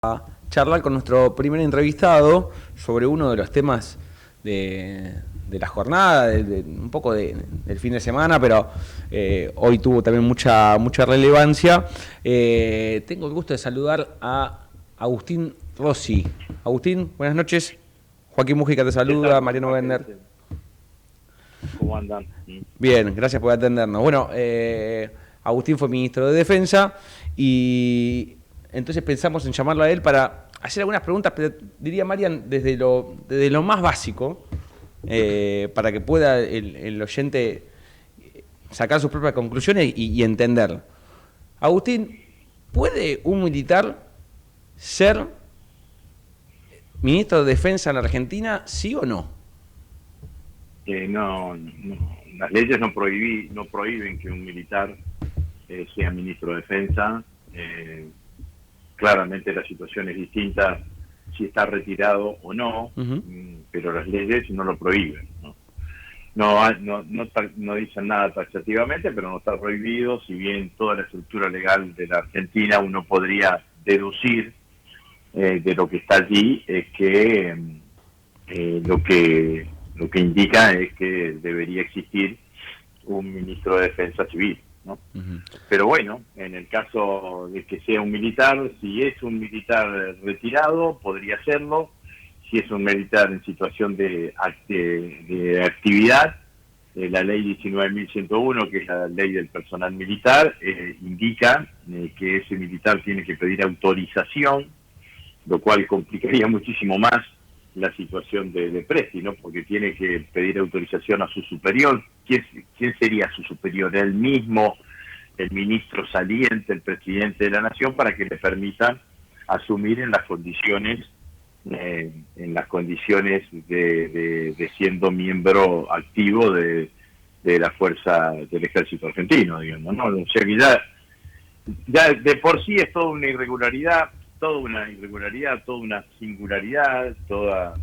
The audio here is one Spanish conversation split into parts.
a charlar con nuestro primer entrevistado sobre uno de los temas de la jornada, un poco del fin de semana, pero hoy tuvo también mucha relevancia. Tengo el gusto de saludar a Agustín Rossi. Agustín, buenas noches. Joaquín Mújica te ¿Qué tal? saluda, ¿Cómo Mariano va? ¿Qué Bender. dicen? ¿Cómo andan? Bien, gracias por atendernos. Bueno, Agustín fue ministro de Defensa y entonces pensamos en llamarlo a él para hacer algunas preguntas, pero diría Marian, desde lo más básico, para que pueda el oyente sacar sus propias conclusiones y entender. Agustín, ¿puede un militar ser ministro de Defensa en la Argentina, sí o no? No, las leyes no prohíben que un militar sea ministro de Defensa. Claramente la situación es distinta si está retirado o no, Uh-huh. pero las leyes no lo prohíben, ¿no? No dicen nada taxativamente, pero no está prohibido, si bien toda la estructura legal de la Argentina uno podría deducir de lo que está allí es que lo que indica es que debería existir un ministro de Defensa civil, ¿no? Uh-huh. Pero bueno, en el caso de que sea un militar, si es un militar retirado, podría serlo. Si es un militar en situación de actividad, la ley 19.101, que es la ley del personal militar, indica que ese militar tiene que pedir autorización, lo cual complicaría muchísimo más la situación de Presti, ¿no? Porque tiene que pedir autorización a su superior. ¿Quién sería su superior? Él mismo, el ministro saliente, el presidente de la Nación, para que le permita asumir en las condiciones de siendo miembro activo de la fuerza del ejército argentino, digamos, ¿no? O sea que ya de por sí es toda una irregularidad, toda una singularidad, toda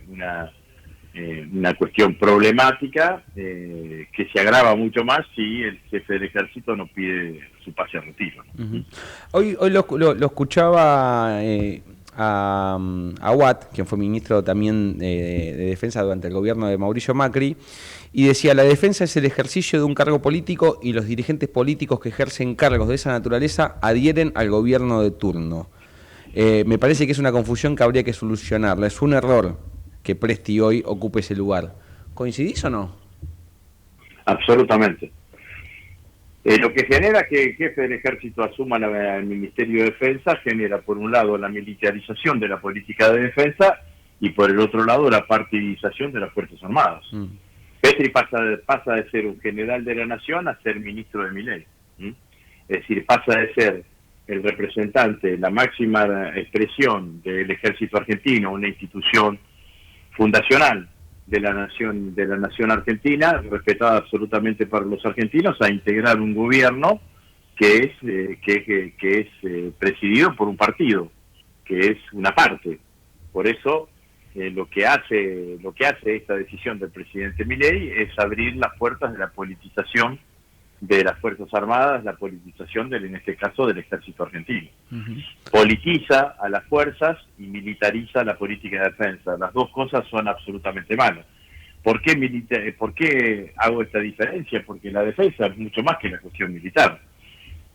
una cuestión problemática que se agrava mucho más si el jefe del ejército no pide su pase a retiro, ¿no? Uh-huh. Hoy lo escuchaba a Watt, quien fue ministro también de Defensa durante el gobierno de Mauricio Macri, y decía: la defensa es el ejercicio de un cargo político y los dirigentes políticos que ejercen cargos de esa naturaleza adhieren al gobierno de turno. Me parece que es una confusión que habría que solucionarla. Es un error que Presti hoy ocupe ese lugar. ¿Coincidís o no? Absolutamente. Lo que genera que el jefe del ejército asuma el Ministerio de Defensa genera, por un lado, la militarización de la política de defensa y, por el otro lado, la partidización de las Fuerzas Armadas. Petri pasa de ser un general de la Nación a ser ministro de Milei. Es decir, pasa de ser el representante, la máxima expresión del ejército argentino, una institución fundacional de la nación argentina, respetada absolutamente por los argentinos, a integrar un gobierno que es presidido por un partido, que es una parte. Por eso lo que hace esta decisión del presidente Milei es abrir las puertas de la politización de las Fuerzas Armadas, la politización en este caso del ejército argentino. Uh-huh. Politiza a las fuerzas y militariza la política de defensa. Las dos cosas son absolutamente malas. ¿Por qué hago esta diferencia? Porque la defensa es mucho más que la cuestión militar.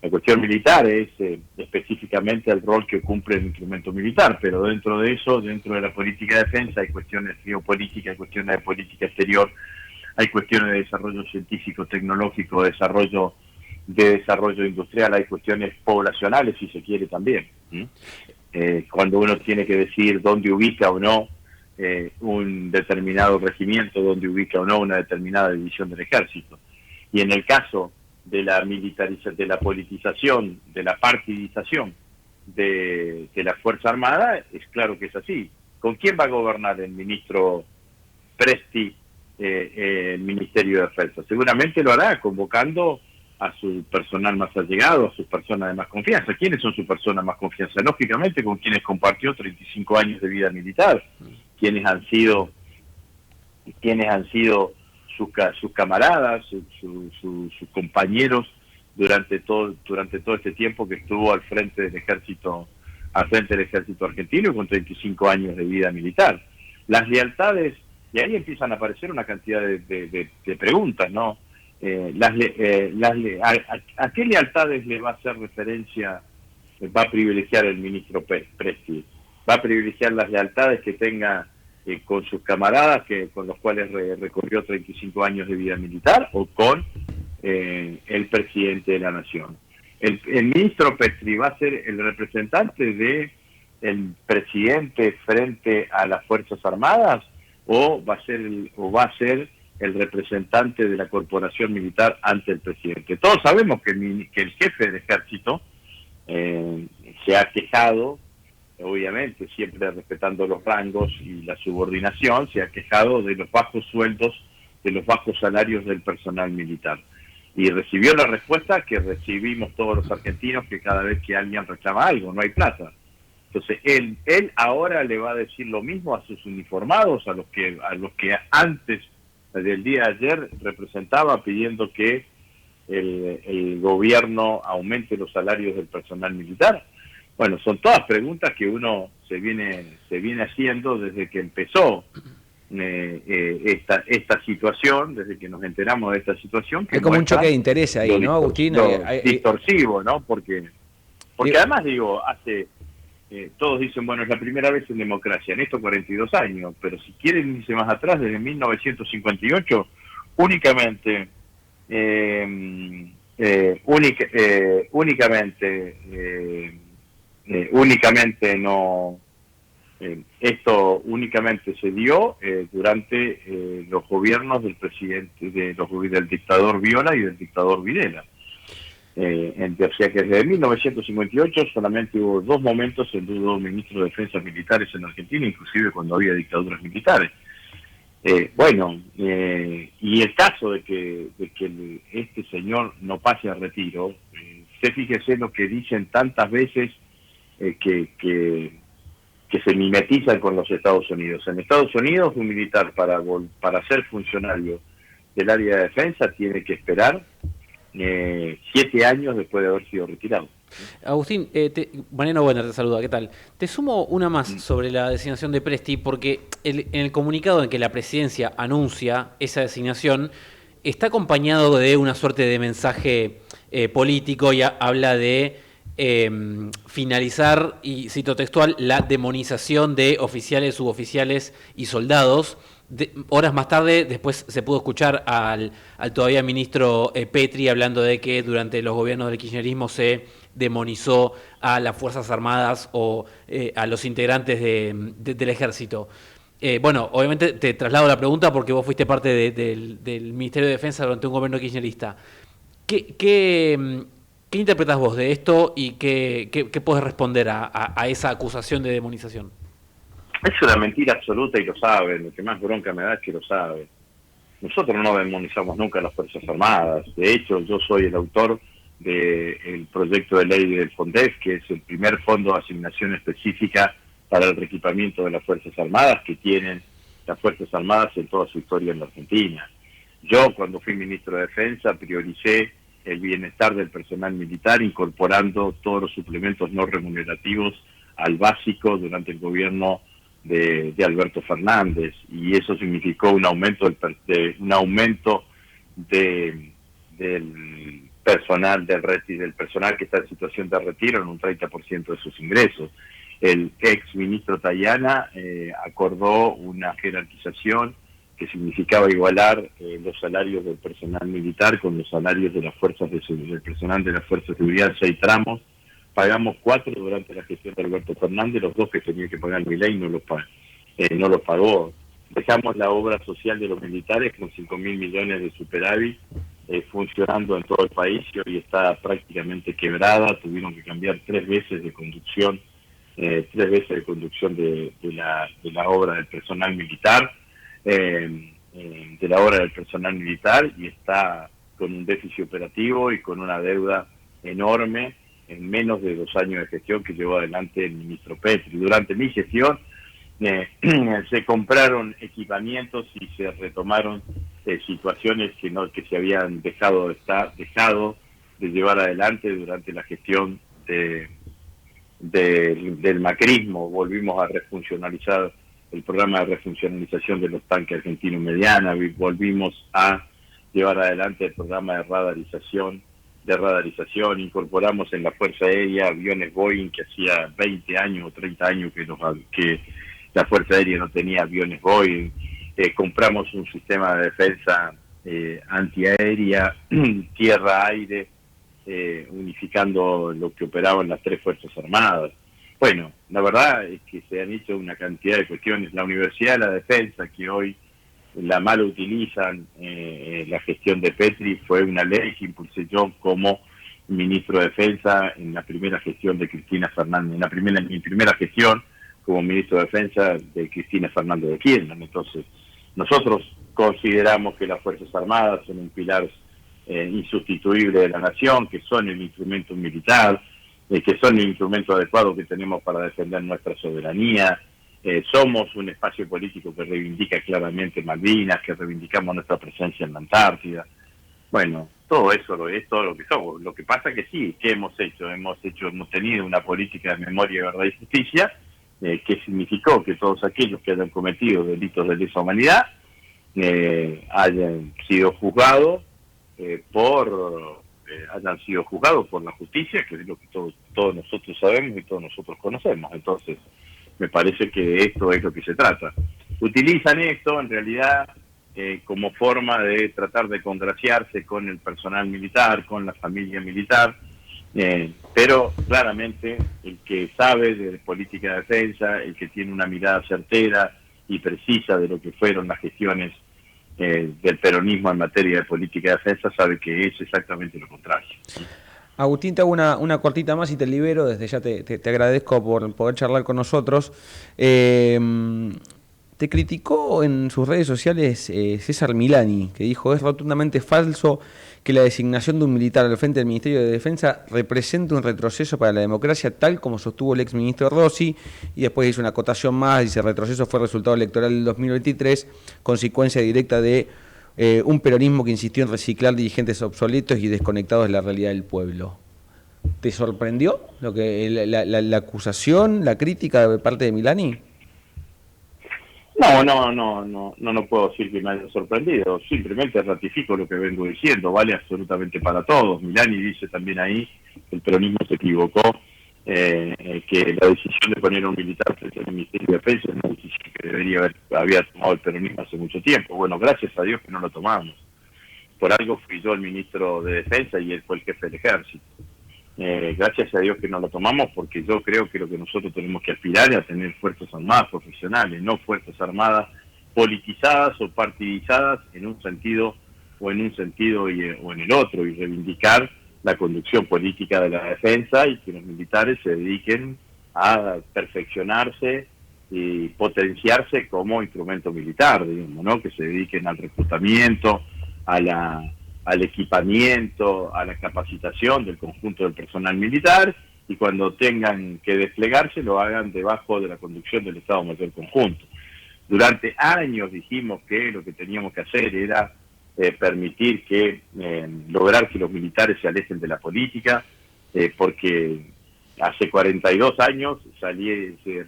La cuestión militar es específicamente el rol que cumple el instrumento militar, pero dentro de eso, dentro de la política de defensa, hay cuestiones geopolíticas, hay cuestiones de política exterior, hay cuestiones de desarrollo científico, tecnológico, de desarrollo industrial, hay cuestiones poblacionales, si se quiere, también. Cuando uno tiene que decir dónde ubica o no un determinado regimiento, dónde ubica o no una determinada división del ejército. Y en el caso de la de la politización, de la partidización de la Fuerza Armada, es claro que es así. ¿Con quién va a gobernar el ministro Presti el Ministerio de Defensa? Seguramente lo hará convocando a su personal más allegado, a sus personas de más confianza. ¿Quiénes son sus personas más confianza? Lógicamente con quienes compartió 35 años de vida militar, quienes han sido sus camaradas, sus compañeros durante todo este tiempo que estuvo al frente del ejército al frente del ejército argentino y con 35 años de vida militar. Las lealtades, y ahí empiezan a aparecer una cantidad de preguntas, ¿no? ¿A qué lealtades le va a hacer referencia, va a privilegiar el ministro Presti? ¿Va a privilegiar las lealtades que tenga con sus camaradas con los cuales recorrió 35 años de vida militar, o con el presidente de la nación? El ministro Presti va a ser el representante de el presidente frente a las Fuerzas Armadas, o va a ser el representante de la corporación militar ante el presidente. Todos sabemos que el jefe del ejército se ha quejado, obviamente siempre respetando los rangos y la subordinación, se ha quejado de los bajos sueldos, de los bajos salarios del personal militar. Y recibió la respuesta que recibimos todos los argentinos, que cada vez que alguien reclama algo, no hay plata. Entonces, él ahora le va a decir lo mismo a sus uniformados, a los que antes del día de ayer representaba pidiendo que el gobierno aumente los salarios del personal militar. Bueno, son todas preguntas que uno se viene haciendo desde que empezó esta situación, desde que nos enteramos de esta situación. Que hay como un choque de interés ahí, ¿no, Agustín? Distorsivo, ¿no? Porque además, digo, todos dicen, bueno, es la primera vez en democracia, en estos 42 años, pero si quieren irse más atrás, desde 1958, únicamente esto únicamente se dio durante los gobiernos del del dictador Viola y del dictador Videla. O sea que desde 1958 solamente hubo 2 momentos en que hubo ministros de defensa militares en Argentina, inclusive cuando había dictaduras militares. Y el caso de que este señor no pase a retiro, fíjese lo que dicen tantas veces que se mimetizan con los Estados Unidos. En Estados Unidos, un militar para ser funcionario del área de defensa tiene que esperar 7 años después de haber sido retirado. Agustín, Mariano Bueno te saluda, ¿qué tal? Te sumo una más sobre la designación de Presti, porque en el comunicado en que la presidencia anuncia esa designación está acompañado de una suerte de mensaje político, y habla de finalizar, y cito textual, la demonización de oficiales, suboficiales y soldados. Horas más tarde, después se pudo escuchar al todavía ministro Petri hablando de que durante los gobiernos del kirchnerismo se demonizó a las Fuerzas Armadas o a los integrantes del ejército. Bueno, obviamente te traslado la pregunta porque vos fuiste parte del Ministerio de Defensa durante un gobierno kirchnerista. ¿Qué interpretás vos de esto y qué podés responder a esa acusación de demonización? Es una mentira absoluta y lo saben. Lo que más bronca me da es que lo saben. Nosotros no demonizamos nunca a las Fuerzas Armadas. De hecho, yo soy el autor del proyecto de ley del FONDEF, que es el primer fondo de asignación específica para el reequipamiento de las Fuerzas Armadas que tienen las Fuerzas Armadas en toda su historia en la Argentina. Yo, cuando fui ministro de Defensa, prioricé el bienestar del personal militar, incorporando todos los suplementos no remunerativos al básico durante el gobierno de Alberto Fernández, y eso significó un aumento del personal del personal que está en situación de retiro en un 30% de sus ingresos. El ex ministro Tayana acordó una jerarquización que significaba igualar los salarios del personal militar con los salarios de las fuerzas del personal de las fuerzas de seguridad, 6 tramos. Pagamos 4 durante la gestión de Alberto Fernández, los 2 que tenía que pagar Milei no los pagó. Dejamos la obra social de los militares con 5.000 millones de superávit funcionando en todo el país, y hoy está prácticamente quebrada. Tuvieron que cambiar 3 veces de conducción, de la obra del personal militar, y está con un déficit operativo y con una deuda enorme en menos de 2 años de gestión que llevó adelante el ministro Petri. Durante mi gestión se compraron equipamientos y se retomaron situaciones que se habían dejado de llevar adelante durante la gestión del macrismo, volvimos a refuncionalizar el programa de refuncionalización de los tanques argentinos mediana, volvimos a llevar adelante el programa de radarización, incorporamos en la Fuerza Aérea aviones Boeing, que hacía 20 años o 30 años que la Fuerza Aérea no tenía aviones Boeing, compramos un sistema de defensa antiaérea, tierra-aire, unificando lo que operaban las 3 Fuerzas Armadas. Bueno, la verdad es que se han hecho una cantidad de cuestiones. La Universidad de la Defensa, que hoy la mal utilizan, la gestión de Petri, fue una ley que impulsé yo como ministro de Defensa en la primera gestión de Cristina Fernández, en mi primera gestión como ministro de Defensa de Cristina Fernández de Kirchner. Entonces, nosotros consideramos que las Fuerzas Armadas son un pilar insustituible de la nación, que son el instrumento militar, que son el instrumento adecuado que tenemos para defender nuestra soberanía. Somos un espacio político que reivindica claramente Malvinas, que reivindicamos nuestra presencia en la Antártida. Bueno, todo eso es todo lo que somos. Lo que pasa que sí, ¿qué hemos hecho? Hemos tenido una política de memoria, verdad y justicia, que significó que todos aquellos que hayan cometido delitos de lesa humanidad hayan sido juzgados por la justicia, que es lo que todos nosotros sabemos y todos nosotros conocemos. Entonces, me parece que esto es lo que se trata. Utilizan esto, en realidad, como forma de tratar de congraciarse con el personal militar, con la familia militar, pero claramente el que sabe de política de defensa, el que tiene una mirada certera y precisa de lo que fueron las gestiones del peronismo en materia de política de defensa, sabe que es exactamente lo contrario. Agustín, te hago una cortita más y te libero. Desde ya te agradezco por poder charlar con nosotros. Te criticó en sus redes sociales César Milani, que dijo: es rotundamente falso que la designación de un militar al frente del Ministerio de Defensa represente un retroceso para la democracia, tal como sostuvo el exministro Rossi. Y después hizo una acotación más, dice: retroceso fue resultado electoral del 2023, consecuencia directa de un peronismo que insistió en reciclar dirigentes obsoletos y desconectados de la realidad del pueblo. ¿Te sorprendió la acusación, la crítica de parte de Milani? No puedo decir que me haya sorprendido, simplemente ratifico lo que vengo diciendo, vale absolutamente para todos. Milani dice también ahí que el peronismo se equivocó, que la decisión de poner a un militar frente al Ministerio de Defensa es una decisión que había tomado el peronismo hace mucho tiempo. Bueno, gracias a Dios que no lo tomamos. Por algo fui yo el ministro de Defensa y él fue el jefe del Ejército. Gracias a Dios que no lo tomamos, porque yo creo que lo que nosotros tenemos que aspirar es a tener fuerzas armadas profesionales, no fuerzas armadas politizadas o partidizadas en un sentido o en el otro, y reivindicar la conducción política de la defensa y que los militares se dediquen a perfeccionarse y potenciarse como instrumento militar, digamos, ¿no? Que se dediquen al reclutamiento, al equipamiento, a la capacitación del conjunto del personal militar, y cuando tengan que desplegarse lo hagan debajo de la conducción del Estado Mayor Conjunto. Durante años dijimos que lo que teníamos que hacer era permitir lograr que los militares se alejen de la política, porque hace 42 años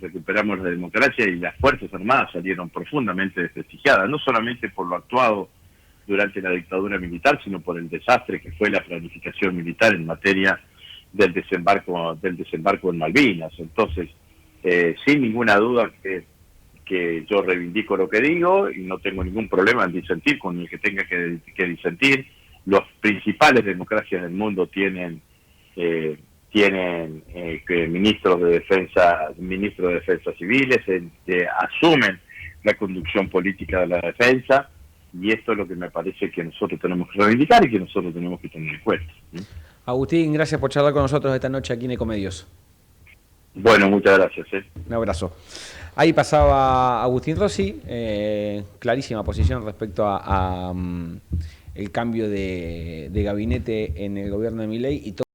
recuperamos la democracia y las Fuerzas Armadas salieron profundamente desprestigiadas, no solamente por lo actuado durante la dictadura militar, sino por el desastre que fue la planificación militar en materia del desembarco en Malvinas. Entonces, sin ninguna duda que yo reivindico lo que digo y no tengo ningún problema en disentir con el que tenga que disentir. Los principales democracias del mundo tienen ministros de defensa civiles, asumen la conducción política de la defensa. Y esto es lo que me parece que nosotros tenemos que reivindicar y que nosotros tenemos que tener en cuenta. Agustín, gracias por charlar con nosotros esta noche aquí en Ecomedios. Bueno, muchas gracias. Un abrazo. Ahí pasaba Agustín Rossi, clarísima posición respecto a el cambio de gabinete en el gobierno de Milei y todo.